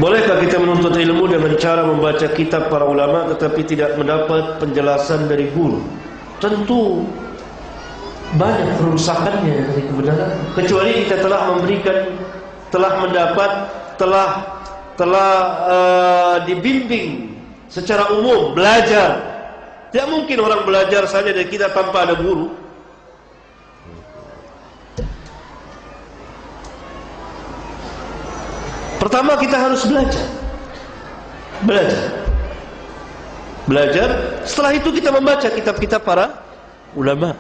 Bolehkah kita menuntut ilmu dengan cara membaca kitab para ulama tetapi tidak mendapat penjelasan dari guru? Tentu banyak kerusakannya dari kebenaran. Kecuali kita telah memberikan, telah mendapat, telah dibimbing secara umum, belajar. Tidak mungkin orang belajar saja dari kita tanpa ada guru. Pertama kita harus belajar. Setelah itu kita membaca kitab-kitab para ulama.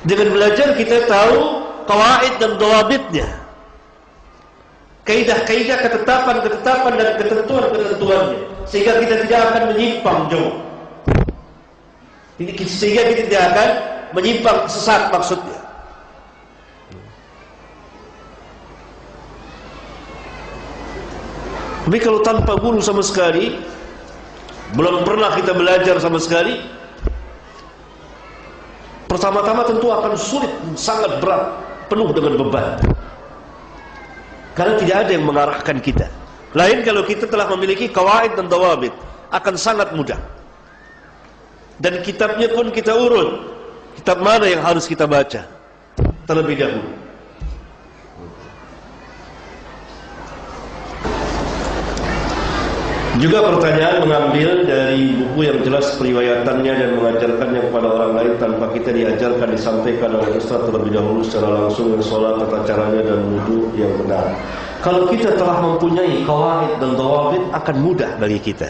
Dengan belajar kita tahu qawaid dan dawabitnya, kaidah-kaidah, ketetapan-ketetapan dan ketentuan-ketentuannya, sehingga kita tidak akan menyimpang jauh. Sehingga kita tidak akan menyimpang sesat maksudnya. Tapi kalau tanpa guru sama sekali, belum pernah kita belajar sama sekali, pertama-tama tentu akan sulit, sangat berat, penuh dengan beban. Karena tidak ada yang mengarahkan kita. Lain kalau kita telah memiliki qawaid dan dawabit, akan sangat mudah. Dan kitabnya pun kita urut, kitab mana yang harus kita baca terlebih dahulu. Juga pertanyaan mengambil dari buku yang jelas periwayatannya dan mengajarkannya kepada orang lain tanpa kita diajarkan, disampaikan oleh Ustaz terlebih dahulu secara langsung, yang sholat, tata caranya dan wudhu yang benar. Kalau kita telah mempunyai qawaid dan dawabit, akan mudah bagi kita.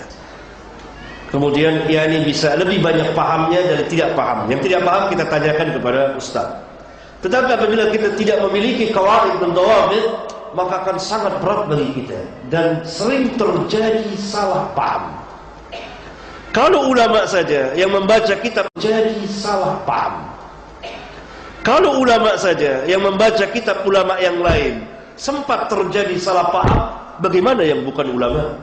Kemudian ini bisa lebih banyak pahamnya dari tidak paham. Yang tidak paham kita tanyakan kepada Ustaz. Tetapi apabila kita tidak memiliki qawaid dan dawabit, maka akan sangat berat bagi kita dan sering terjadi salah paham. Kalau ulama saja yang membaca kitab jadi salah paham. Kalau ulama saja yang membaca kitab ulama yang lain sempat terjadi salah paham, bagaimana yang bukan ulama?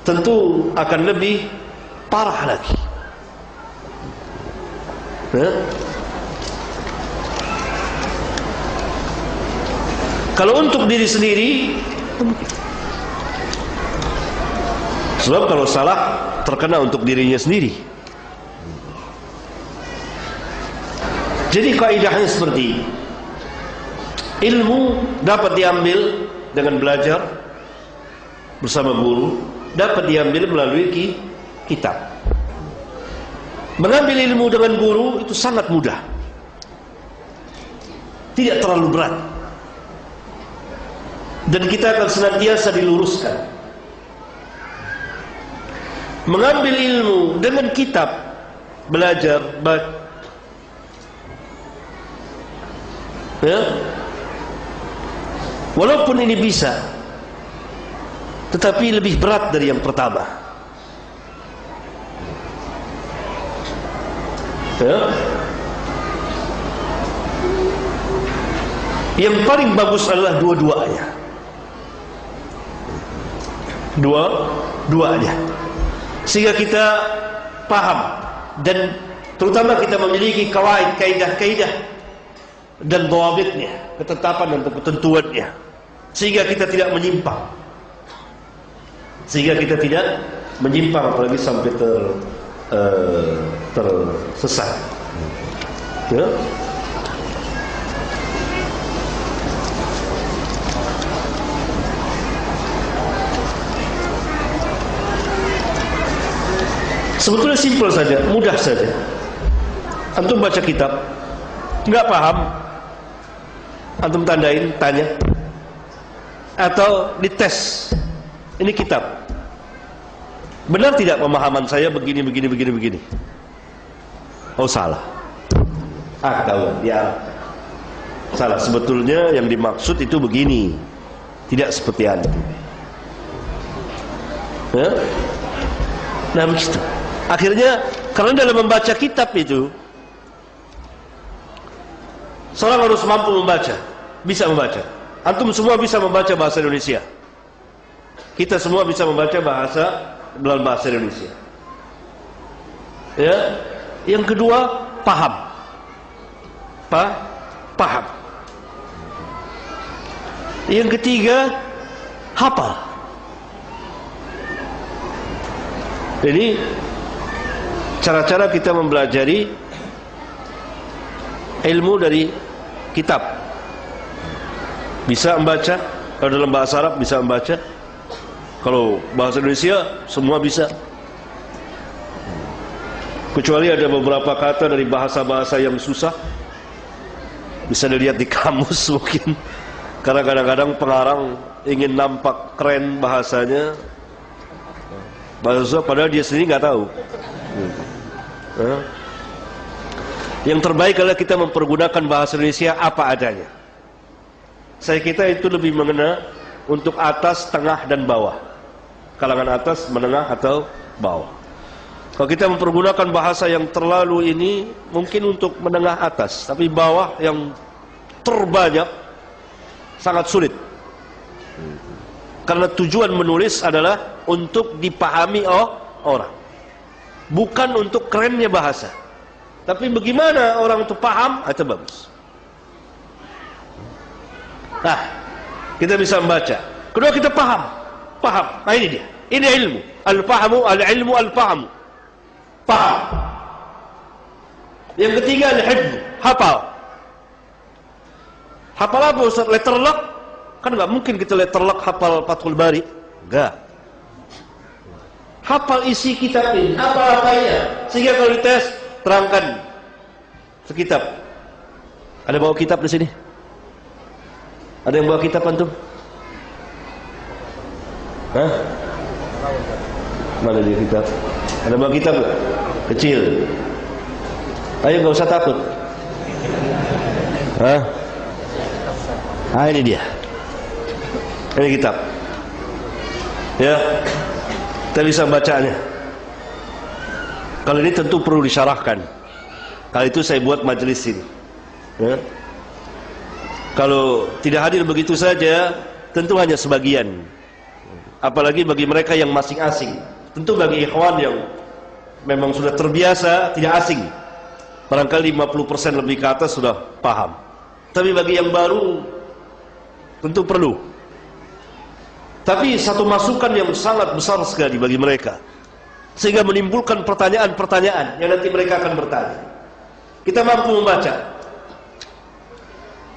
Tentu akan lebih parah lagi. Kalau untuk diri sendiri, sebab kalau salah terkena untuk dirinya sendiri. Jadi kaidahnya seperti ini. Ilmu dapat diambil dengan belajar bersama guru, dapat diambil melalui kitab. Mengambil ilmu dengan guru itu sangat mudah, tidak terlalu berat. Dan kita akan senantiasa diluruskan. Mengambil ilmu dengan kitab, belajar, walaupun ini bisa, tetapi lebih berat dari yang pertama. Yang paling bagus adalah dua-duanya. Dua-duanya, sehingga kita paham dan terutama kita memiliki kawaid, kaidah-kaidah dan dawabitnya, ketetapan dan ketentuannya, sehingga kita tidak menyimpang, apalagi sampai tersesat. Ya. Sebetulnya simpel saja, mudah saja. Antum baca kitab, nggak paham, antum tandain, tanya, atau dites. Ini kitab, benar tidak pemahaman saya begini. Oh salah. Tahu, ya salah. Sebetulnya yang dimaksud itu begini, tidak seperti itu. Ya? Nah begitu. Akhirnya karena dalam membaca kitab itu seorang harus mampu membaca, bisa membaca. Antum semua bisa membaca bahasa Indonesia. Kita semua bisa membaca dalam bahasa Indonesia. Ya. Yang kedua, paham. Paham. Yang ketiga, hafal. Ini cara-cara kita mempelajari ilmu dari kitab. Bisa membaca, kalau dalam bahasa Arab bisa membaca. Kalau bahasa Indonesia semua bisa. Kecuali ada beberapa kata dari bahasa-bahasa yang susah, bisa dilihat di kamus mungkin. Karena kadang-kadang pengarang ingin nampak keren bahasanya, bahasa padahal dia sendiri nggak tahu. Yang terbaik adalah kita mempergunakan bahasa Indonesia apa adanya. Saya kita itu lebih mengena untuk atas, tengah, dan bawah. Kalangan atas, menengah, atau bawah. Kalau kita mempergunakan bahasa yang terlalu ini, mungkin untuk menengah atas, tapi bawah yang terbanyak sangat sulit. Karena tujuan menulis adalah untuk dipahami orang, bukan untuk kerennya bahasa. Tapi bagaimana orang itu paham, itu bagus. Nah, kita bisa membaca. Kedua, kita paham. Nah, ini dia. Ini ilmu. Al-fahamu, al-ilmu, al-fahamu. Paham. Yang ketiga, al-hifz. Hafal. Hafal apa Ustaz? Letter lock? Kan nggak mungkin kita letter lock hafal Fathul Bari. Enggak. Hafal isi kitab ini. Apa-apanya. Sehingga kalau dites, terangkan sekitab. Ada bawa kitab di sini? Ada yang bawa kitab antum? Hah? Mana dia kitab? Ada bawa kitab gak? Kecil. Ayo, nggak usah takut. Hah? Ah, ini dia. Ini kitab. Ya, kita bisa bacanya. Kalau ini tentu perlu disyarahkan. Kali itu saya buat majelis ini. Ya. Kalau tidak hadir begitu saja, tentu hanya sebagian. Apalagi bagi mereka yang masing asing. Tentu bagi ikhwan yang memang sudah terbiasa, tidak asing. Barangkali 50% lebih ke atas sudah paham. Tapi bagi yang baru, tentu perlu. Tapi satu masukan yang sangat besar sekali bagi mereka, sehingga menimbulkan pertanyaan-pertanyaan yang nanti mereka akan bertanya. Kita mampu membaca,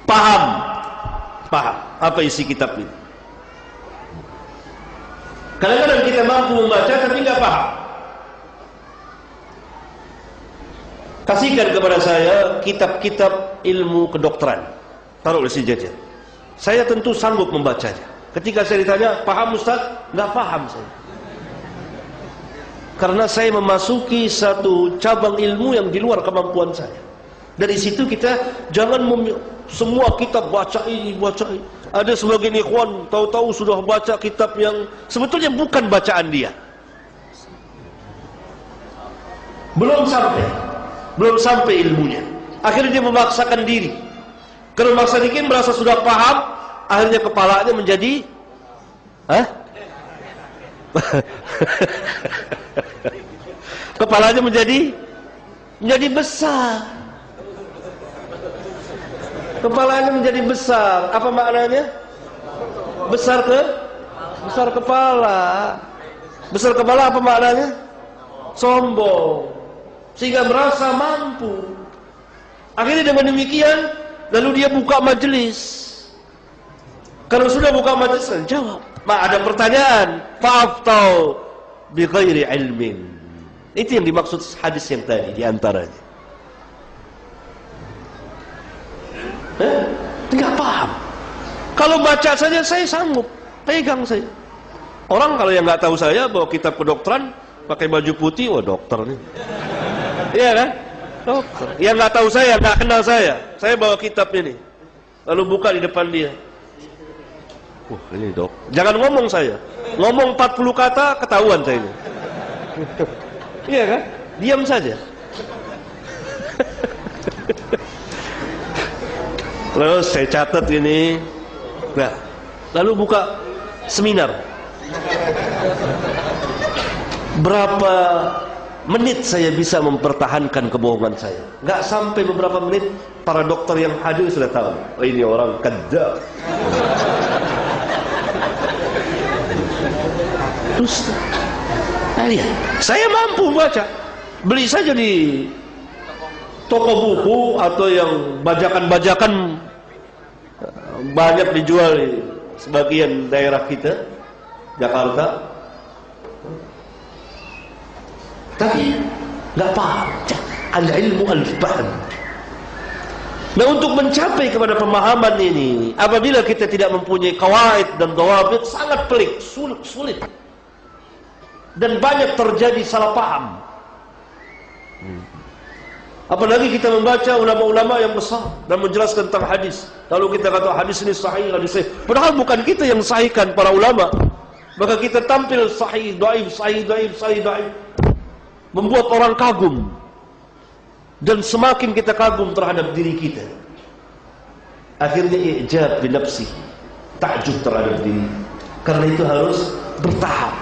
paham apa isi kitab ini. Kadang-kadang kita mampu membaca tapi nggak paham. Kasihkan kepada saya kitab-kitab ilmu kedokteran, taruh di sini jajan. Saya tentu sanggup membacanya. Ketika saya ditanya, paham Ustaz? Nggak paham saya. Karena saya memasuki satu cabang ilmu yang di luar kemampuan saya. Dari situ kita jangan semua kitab baca ini, baca ini. Ada sebagian ikhwan tahu-tahu sudah baca kitab yang sebetulnya bukan bacaan dia. Belum sampai ilmunya. Akhirnya dia memaksakan diri. Kalau memaksa diri merasa sudah paham, akhirnya kepalanya menjadi kepalanya menjadi besar. Kepalanya menjadi besar. Apa maknanya? Besar kepala. Besar kepala apa maknanya? Sombong. Sehingga merasa mampu. Akhirnya dengan demikian, lalu dia buka majelis. Kalau sudah buka majelis, jawab. Ada pertanyaan, fa'aftau bi ghairi ilmin. Itu yang dimaksud hadis yang tadi diantaranya. Tidak paham. Kalau baca saja saya sanggup, pegang saya. Orang kalau yang nggak tahu saya bawa kitab kedokteran, pakai baju putih, wah dokter nih. Iya kan? Dokter. Yang nggak tahu saya, nggak kenal saya bawa kitab ini. Lalu buka di depan dia. Ini dok. Jangan ngomong saya. Ngomong 40 kata ketahuan saya ini. Iya kan? Diam saja. Lalu saya catat ini. Nah, lalu buka seminar. Berapa menit saya bisa mempertahankan kebohongan saya? Nggak sampai beberapa menit, para dokter yang hadir sudah tahu. Oh, ini orang kadzdzab. Dusta. Nah, lihat, saya mampu baca. Beli saja di toko buku atau yang bajakan-bajakan banyak dijual di sebagian daerah kita, Jakarta. Tapi nggak paham. Al-ilmu al-fahm. Nah, untuk mencapai kepada pemahaman ini, apabila kita tidak mempunyai qawaid dan dawabit, sangat pelik, sulit. Dan banyak terjadi salah paham. Apalagi kita membaca ulama-ulama yang besar dan menjelaskan tentang hadis. Lalu kita kata hadis ini sahih, hadis sahih. Padahal bukan kita yang sahihkan, para ulama. Maka kita tampil sahih, dhaif, sahih, dhaif, sahih, dhaif. Membuat orang kagum. Dan semakin kita kagum terhadap diri kita, akhirnya i'jab bi nafsi, takjub terhadap diri. Karena itu harus bertahap.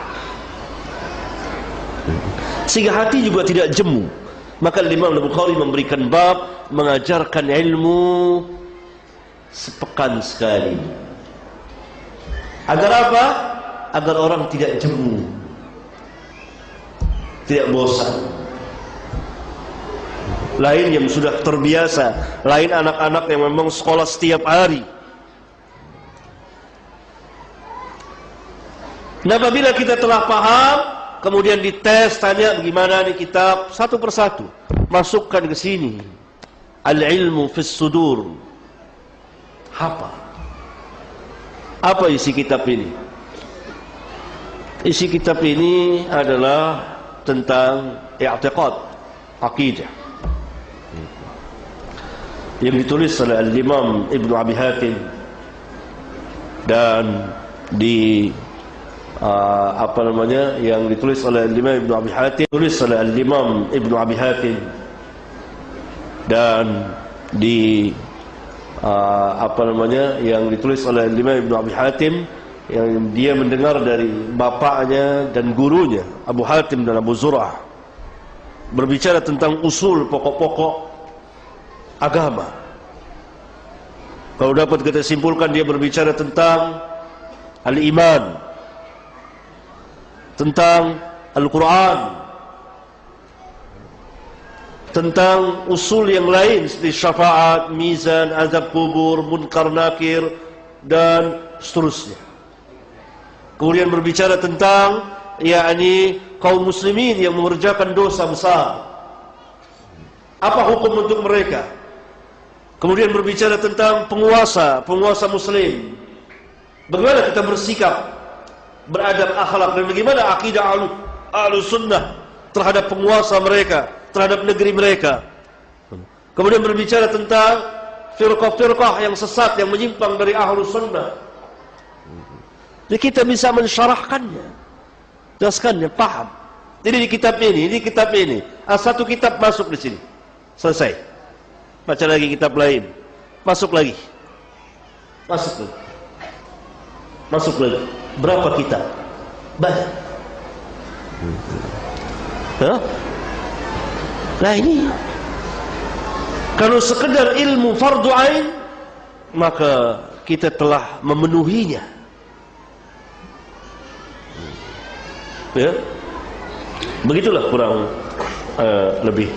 Sehingga hati juga tidak jemu. Maka Imam Al-Bukhari memberikan bab mengajarkan ilmu sepekan sekali. Agar apa? Agar orang tidak jemu, tidak bosan. Lain yang sudah terbiasa, lain anak-anak yang memang sekolah setiap hari. Nah, apabila kita telah paham, kemudian dites, tanya bagaimana nih kitab, satu persatu masukkan ke sini. Al-ilmu fis sudur. Apa isi kitab ini? Isi kitab ini adalah tentang i'tiqad, akidah, yang ditulis oleh Al-Imam Ibnu Abi Hatim dan yang ditulis oleh Al-Imam Ibnu Abi Hatim, dan yang ditulis oleh Al-Imam Ibnu Abi Hatim, yang dia mendengar dari bapaknya dan gurunya Abu Hatim dan Abu Zur'ah, berbicara tentang usul pokok-pokok agama. Kalau dapat kita simpulkan, dia berbicara tentang al-iman, tentang Al-Quran, tentang usul yang lain seperti syafaat, mizan, azab kubur, munkar nakir, dan seterusnya. Kemudian berbicara tentang kaum muslimin yang mengerjakan dosa besar, apa hukum untuk mereka. Kemudian berbicara tentang penguasa muslim, bagaimana kita bersikap, beradab akhlak, dan bagaimana akidah Ahlus Sunnah terhadap penguasa mereka, terhadap negeri mereka. Kemudian berbicara tentang firqah-firqah yang sesat, yang menyimpang dari Ahlus Sunnah. Jadi kita bisa mensyarahkannya, jelaskannya, paham. Jadi di kitab ini, satu kitab masuk di sini, selesai. Baca lagi kitab lain, masuk lagi. Berapa kitab? Banyak. Nah ini, kalau sekedar ilmu fardu ain, maka kita telah memenuhinya. Ya, begitulah kurang lebih.